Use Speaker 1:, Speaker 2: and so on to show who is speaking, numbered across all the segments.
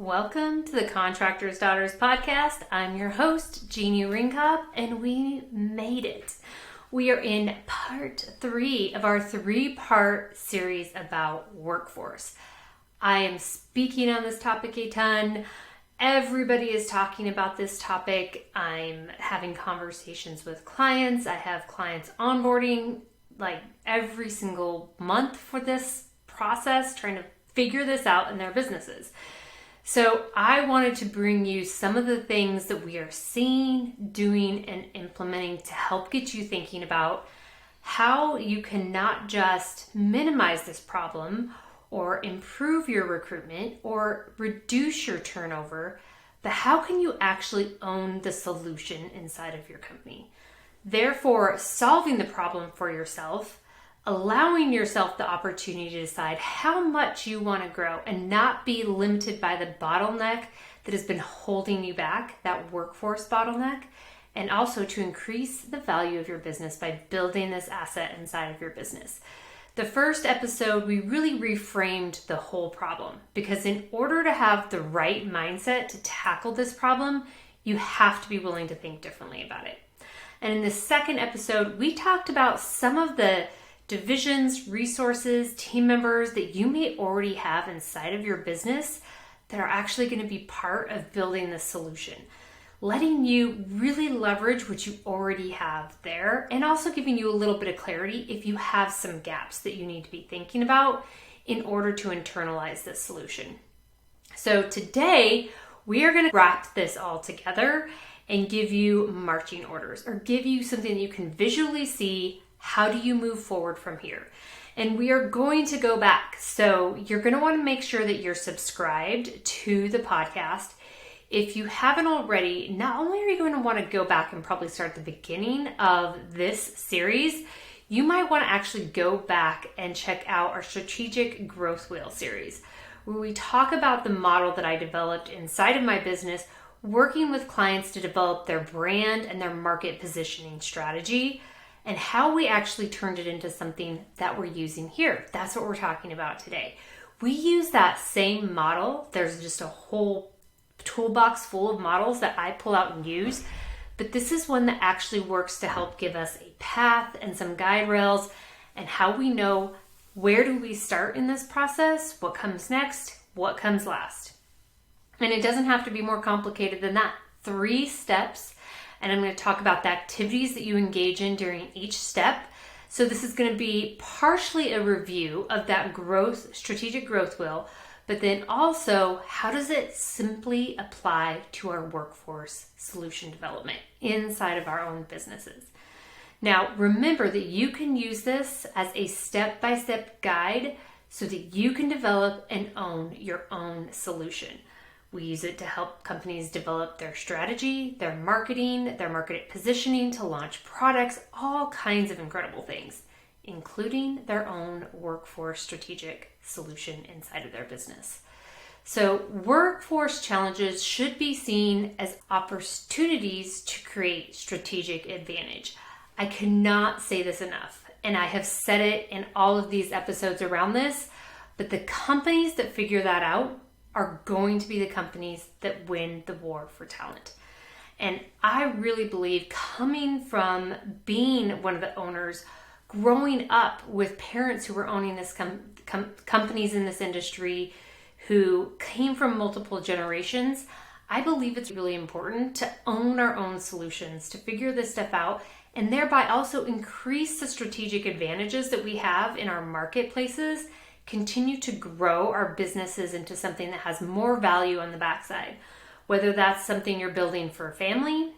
Speaker 1: Welcome to the Contractor's Daughters podcast. I'm your host, Jeani Ringkob, and we made it. We are in part 3 of our 3-part series about workforce. I am speaking on this topic a ton. Everybody is talking about this topic. I'm having conversations with clients. I have clients onboarding like every single month for this process, trying to figure this out in their businesses. So I wanted to bring you some of the things that we are seeing, doing, and implementing to help get you thinking about how you can not just minimize this problem or improve your recruitment or reduce your turnover, but how can you actually own the solution inside of your company? Therefore, solving the problem for yourself, allowing yourself the opportunity to decide how much you want to grow and not be limited by the bottleneck that has been holding you back, that workforce bottleneck, and also to increase the value of your business by building this asset inside of your business. The first episode, we really reframed the whole problem because in order to have the right mindset to tackle this problem, you have to be willing to think differently about it. And in the second episode, we talked about some of the divisions, resources, team members that you may already have inside of your business that are actually going to be part of building the solution, letting you really leverage what you already have there and also giving you a little bit of clarity if you have some gaps that you need to be thinking about in order to internalize this solution. So today we are going to wrap this all together and give you marching orders or give you something that you can visually see. How do you move forward from here? And we are going to go back. So you're going to want to make sure that you're subscribed to the podcast. If you haven't already, not only are you going to want to go back and probably start at the beginning of this series, you might want to actually go back and check out our Strategic Growth Wheel series, where we talk about the model that I developed inside of my business, working with clients to develop their brand and their market positioning strategy, and how we actually turned it into something that we're using here. That's what we're talking about today. We use that same model. There's just a whole toolbox full of models that I pull out and use, but this is one that actually works to help give us a path and some guide rails and how we know where do we start in this process, what comes next, what comes last. And it doesn't have to be more complicated than that. 3 steps. And I'm going to talk about the activities that you engage in during each step. So this is going to be partially a review of that strategic growth wheel, but then also how does it simply apply to our workforce solution development inside of our own businesses. Now, remember that you can use this as a step-by-step guide so that you can develop and own your own solution. We use it to help companies develop their strategy, their marketing, their market positioning to launch products, all kinds of incredible things, including their own workforce strategic solution inside of their business. So workforce challenges should be seen as opportunities to create strategic advantage. I cannot say this enough, and I have said it in all of these episodes around this, but the companies that figure that out are going to be the companies that win the war for talent. And I really believe, coming from being one of the owners, growing up with parents who were owning this companies in this industry who came from multiple generations, I believe it's really important to own our own solutions, to figure this stuff out, and thereby also increase the strategic advantages that we have in our marketplaces, continue to grow our businesses into something that has more value on the backside. Whether that's something you're building for a family,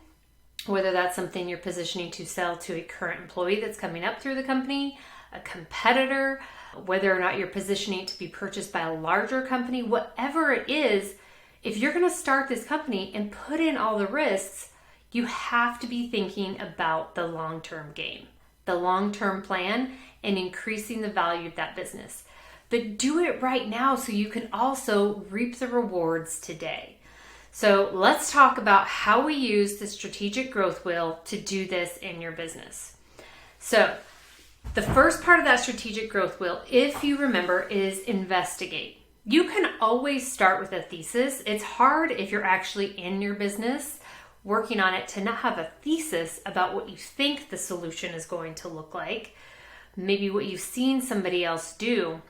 Speaker 1: whether that's something you're positioning to sell to a current employee that's coming up through the company, a competitor, whether or not you're positioning it to be purchased by a larger company, whatever it is, if you're going to start this company and put in all the risks, you have to be thinking about the long-term game, the long-term plan, and increasing the value of that business. But do it right now so you can also reap the rewards today. So let's talk about how we use the strategic growth wheel to do this in your business. So the first part of that strategic growth wheel, if you remember, is investigate. You can always start with a thesis. It's hard if you're actually in your business working on it to not have a thesis about what you think the solution is going to look like, maybe what you've seen somebody else do,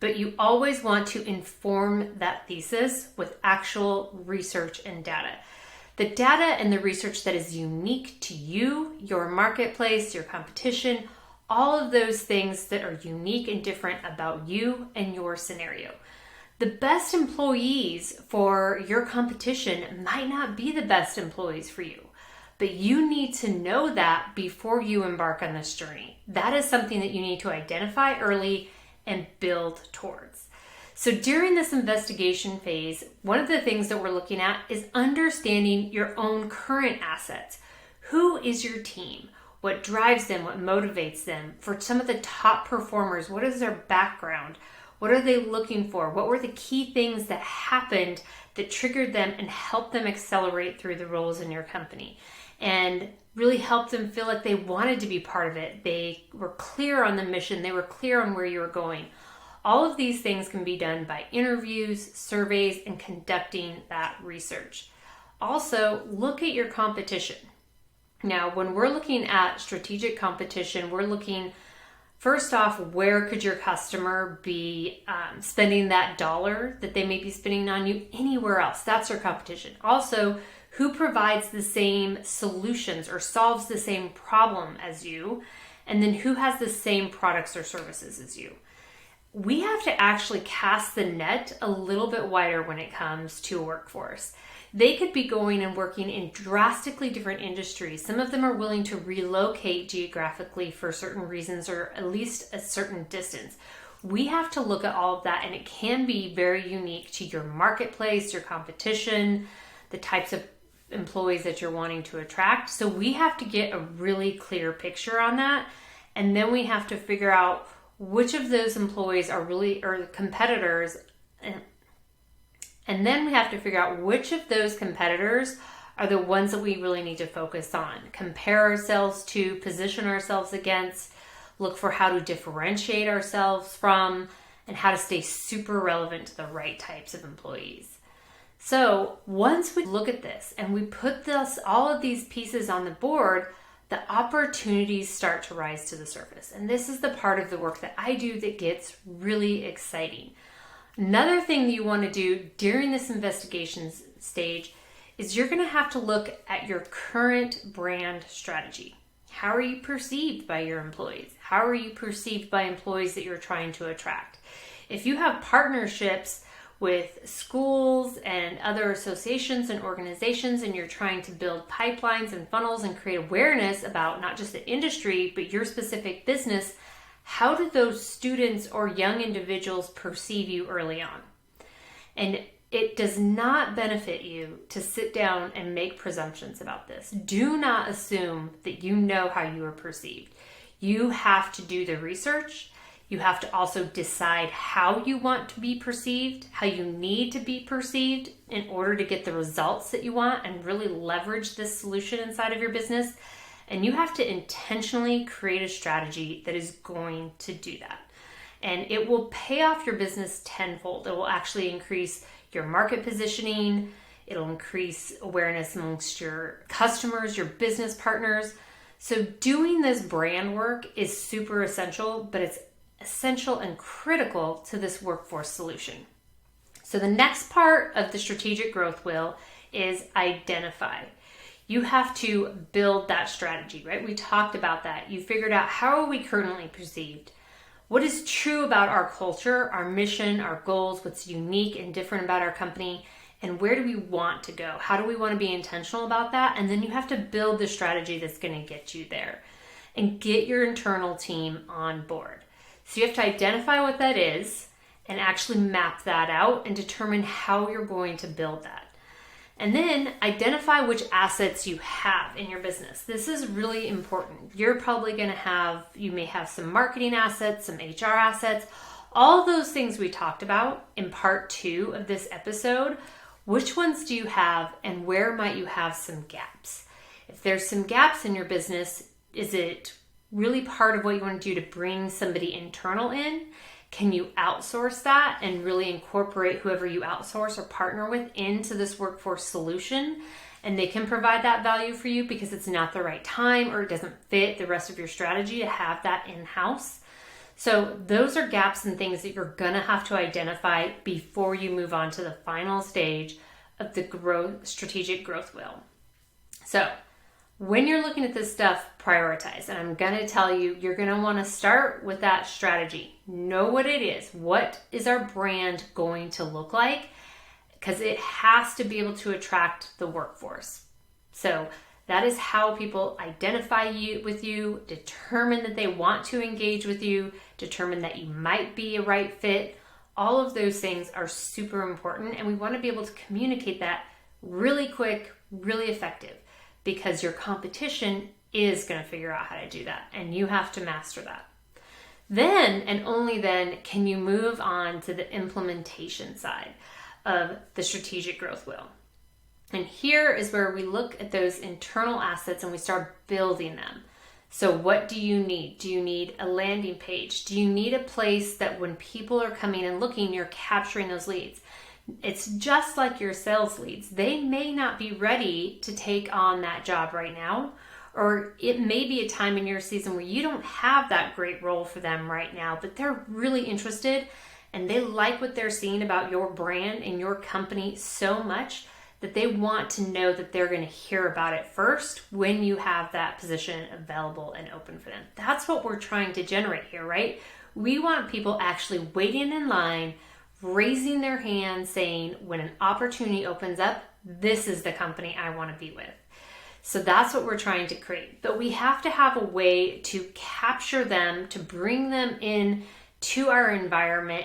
Speaker 1: but you always want to inform that thesis with actual research and data. The data and the research that is unique to you, your marketplace, your competition, all of those things that are unique and different about you and your scenario. The best employees for your competition might not be the best employees for you, but you need to know that before you embark on this journey. That is something that you need to identify early and build towards. So during this investigation phase, one of the things that we're looking at is understanding your own current assets. Who is your team? What drives them? What motivates them? For some of the top performers, what is their background? What are they looking for? What were the key things that happened that triggered them and helped them accelerate through the roles in your company? And really helped them feel like they wanted to be part of it. They were clear on the mission. They were clear on where you were going. All of these things can be done by interviews, surveys, and conducting that research. Also, look at your competition. Now, when we're looking at strategic competition, we're looking first off, where could your customer be spending that dollar that they may be spending on you anywhere else? That's your competition. Also, who provides the same solutions or solves the same problem as you? And then who has the same products or services as you? We have to actually cast the net a little bit wider when it comes to a workforce. They could be going and working in drastically different industries. Some of them are willing to relocate geographically for certain reasons or at least a certain distance. We have to look at all of that, and it can be very unique to your marketplace, your competition, the types of employees that you're wanting to attract. So we have to get a really clear picture on that, and then we have to figure out which of those employees are really or competitors. And then we have to figure out which of those competitors are the ones that we really need to focus on, compare ourselves to, position ourselves against, look for how to differentiate ourselves from, and how to stay super relevant to the right types of employees. So once we look at this and we put all of these pieces on the board, the opportunities start to rise to the surface. And this is the part of the work that I do that gets really exciting. Another thing that you want to do during this investigation stage is you're going to have to look at your current brand strategy. How are you perceived by your employees? How are you perceived by employees that you're trying to attract? If you have partnerships with schools and other associations and organizations, and you're trying to build pipelines and funnels and create awareness about not just the industry, but your specific business, how do those students or young individuals perceive you early on? And it does not benefit you to sit down and make presumptions about this. Do not assume that you know how you are perceived. You have to do the research. You have to also decide how you want to be perceived, how you need to be perceived in order to get the results that you want and really leverage this solution inside of your business. And you have to intentionally create a strategy that is going to do that. And it will pay off your business tenfold. It will actually increase your market positioning. It'll increase awareness amongst your customers, your business partners. So doing this brand work is super essential, but it's essential and critical to this workforce solution. So the next part of the strategic growth wheel is identify. You have to build that strategy, right? We talked about that. You figured out how are we currently perceived? What is true about our culture, our mission, our goals, what's unique and different about our company, and where do we want to go? How do we want to be intentional about that? And then you have to build the strategy that's going to get you there and get your internal team on board. So you have to identify what that is and actually map that out and determine how you're going to build that. And then identify which assets you have in your business. This is really important. You're probably going to you may have some marketing assets, some HR assets, all those things we talked about in part 2 of this episode. Which ones do you have and where might you have some gaps? If there's some gaps in your business, is it really part of what you want to do to bring somebody internal in? Can you outsource that and really incorporate whoever you outsource or partner with into this workforce solution? And they can provide that value for you because it's not the right time or it doesn't fit the rest of your strategy to have that in-house. So those are gaps and things that you're gonna have to identify before you move on to the final stage of the strategic growth wheel. So when you're looking at this stuff, prioritize. And I'm gonna tell you, you're gonna wanna start with that strategy. Know what it is. What is our brand going to look like? Because it has to be able to attract the workforce. So that is how people identify with you, determine that they want to engage with you, determine that you might be a right fit. All of those things are super important, and we want to be able to communicate that really quick, really effective, because your competition is going to figure out how to do that, and you have to master that. Then, and only then, can you move on to the implementation side of the strategic growth wheel. And here is where we look at those internal assets and we start building them. So what do you need? Do you need a landing page? Do you need a place that when people are coming and looking, you're capturing those leads? It's just like your sales leads. They may not be ready to take on that job right now, or it may be a time in your season where you don't have that great role for them right now, but they're really interested and they like what they're seeing about your brand and your company so much that they want to know that they're going to hear about it first when you have that position available and open for them. That's what we're trying to generate here, right? We want people actually waiting in line, raising their hand, saying, when an opportunity opens up, this is the company I want to be with. So that's what we're trying to create. But we have to have a way to capture them, to bring them in to our environment,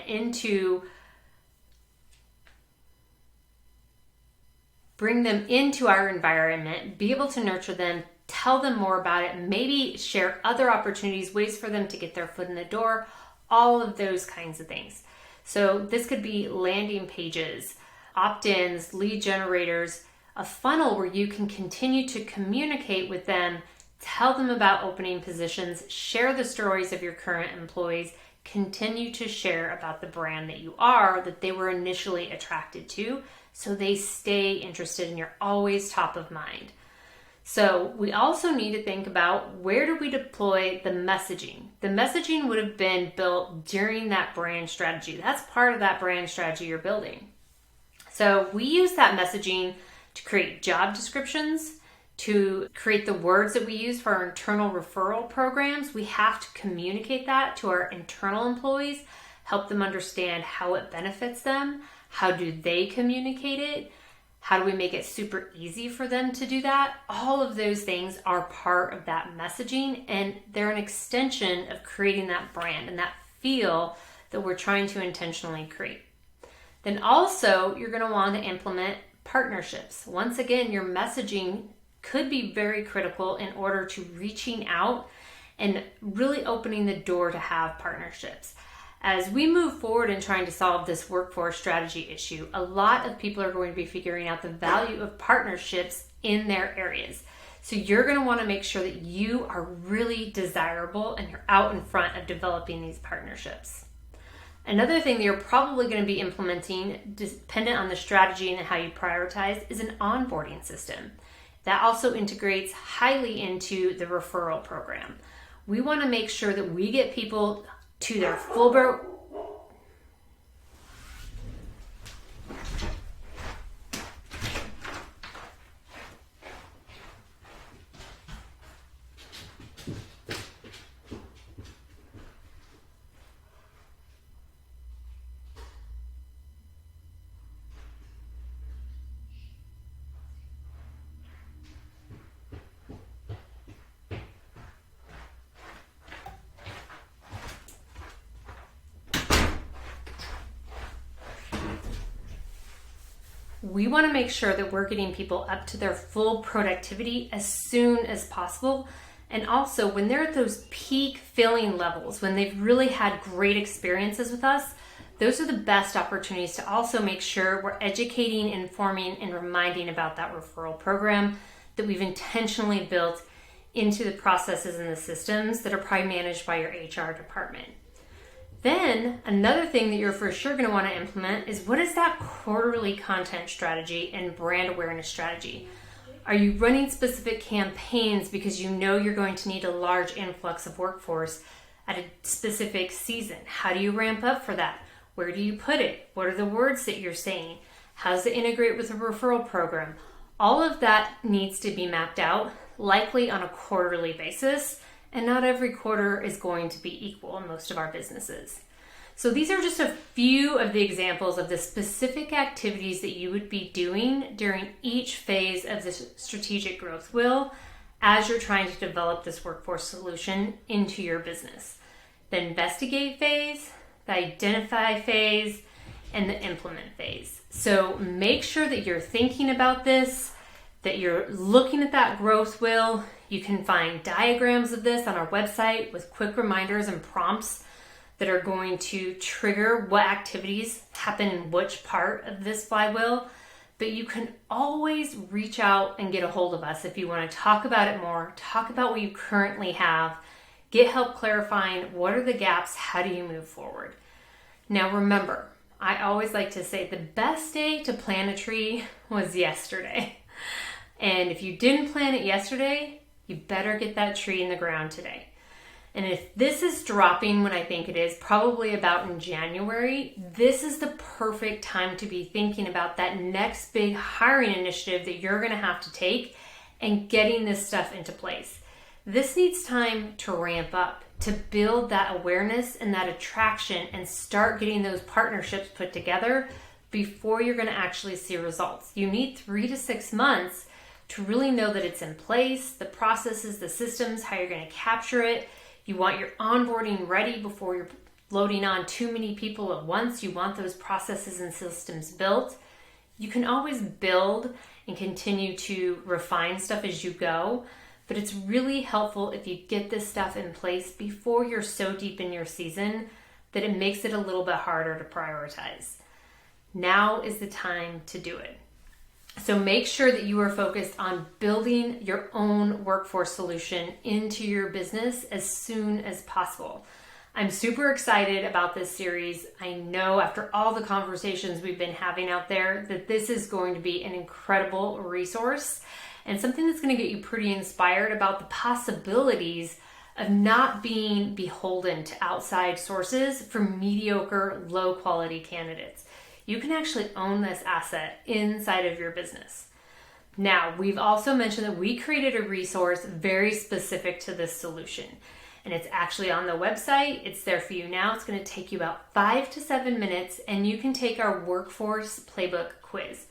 Speaker 1: bring them into our environment, be able to nurture them, tell them more about it, maybe share other opportunities, ways for them to get their foot in the door, all of those kinds of things. So this could be landing pages, opt-ins, lead generators, a funnel where you can continue to communicate with them, tell them about opening positions, share the stories of your current employees, continue to share about the brand that they were initially attracted to, so they stay interested and you're always top of mind. So we also need to think about, where do we deploy the messaging? The messaging would have been built during that brand strategy. That's part of that brand strategy you're building. So we use that messaging to create job descriptions, to create the words that we use for our internal referral programs. We have to communicate that to our internal employees, help them understand how it benefits them. How do they communicate it? How do we make it super easy for them to do that? All of those things are part of that messaging, and they're an extension of creating that brand and that feel that we're trying to intentionally create. Then also, you're going to want to implement partnerships. Once again, your messaging could be very critical in order to reaching out and really opening the door to have partnerships. As we move forward in trying to solve this workforce strategy issue, a lot of people are going to be figuring out the value of partnerships in their areas. So you're going to want to make sure that you are really desirable and you're out in front of developing these partnerships. Another thing that you're probably going to be implementing, dependent on the strategy and how you prioritize, is an onboarding system. That also integrates highly into the referral program. We want to make sure that we get people to their full We want to make sure that we're getting people up to their full productivity as soon as possible. And also, when they're at those peak filling levels, when they've really had great experiences with us, those are the best opportunities to also make sure we're educating, informing, and reminding about that referral program that we've intentionally built into the processes and the systems that are probably managed by your HR department. Then another thing that you're for sure going to want to implement is, what is that quarterly content strategy and brand awareness strategy? Are you running specific campaigns because you know you're going to need a large influx of workforce at a specific season? How do you ramp up for that? Where do you put it? What are the words that you're saying? How does it integrate with a referral program? All of that needs to be mapped out, likely on a quarterly basis, and not every quarter is going to be equal in most of our businesses. So these are just a few of the examples of the specific activities that you would be doing during each phase of the strategic growth wheel as you're trying to develop this workforce solution into your business. The investigate phase, the identify phase, and the implement phase. So make sure that you're thinking about this, that you're looking at that growth wheel. You can find diagrams of this on our website with quick reminders and prompts that are going to trigger what activities happen in which part of this flywheel. But you can always reach out and get a hold of us if you want to talk about it more, talk about what you currently have, get help clarifying what are the gaps, how do you move forward. Now remember, I always like to say the best day to plant a tree was yesterday. And if you didn't plant it yesterday, you better get that tree in the ground today. And if this is dropping when I think it is, probably about in January, this is the perfect time to be thinking about that next big hiring initiative that you're going to have to take and getting this stuff into place. This needs time to ramp up, to build that awareness and that attraction and start getting those partnerships put together before you're going to actually see results. You need 3 to 6 months to really know that it's in place, the processes, the systems, how you're going to capture it. You want your onboarding ready before you're loading on too many people at once. You want those processes and systems built. You can always build and continue to refine stuff as you go, but it's really helpful if you get this stuff in place before you're so deep in your season that it makes it a little bit harder to prioritize. Now is the time to do it. So make sure that you are focused on building your own workforce solution into your business as soon as possible. I'm super excited about this series. I know after all the conversations we've been having out there that this is going to be an incredible resource and something that's going to get you pretty inspired about the possibilities of not being beholden to outside sources for mediocre, low quality candidates. You can actually own this asset inside of your business. Now, we've also mentioned that we created a resource very specific to this solution. And it's actually on the website. It's there for you now. It's going to take you about 5 to 7 minutes, and you can take our workforce playbook quiz.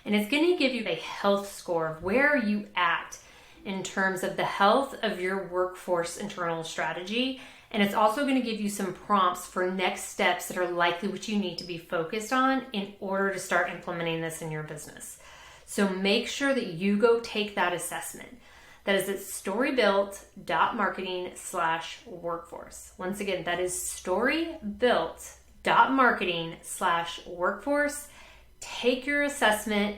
Speaker 1: And it's going to give you a health score of where are you at in terms of the health of your workforce internal strategy. And it's also going to give you some prompts for next steps that are likely what you need to be focused on in order to start implementing this in your business. So make sure that you go take that assessment. That is at storybuilt.marketing/workforce. Once again, that is storybuilt.marketing/workforce. Take your assessment,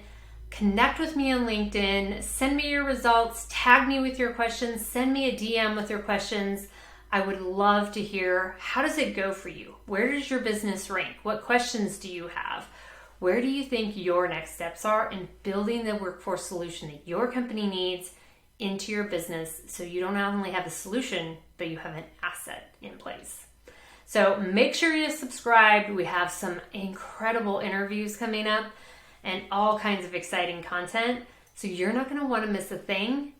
Speaker 1: connect with me on LinkedIn, send me your results, tag me with your questions, send me a DM with your questions. I would love to hear, how does it go for you? Where does your business rank? What questions do you have? Where do you think your next steps are in building the workforce solution that your company needs into your business so you don't only have a solution, but you have an asset in place? So make sure you're subscribed. We have some incredible interviews coming up and all kinds of exciting content. So you're not going to want to miss a thing.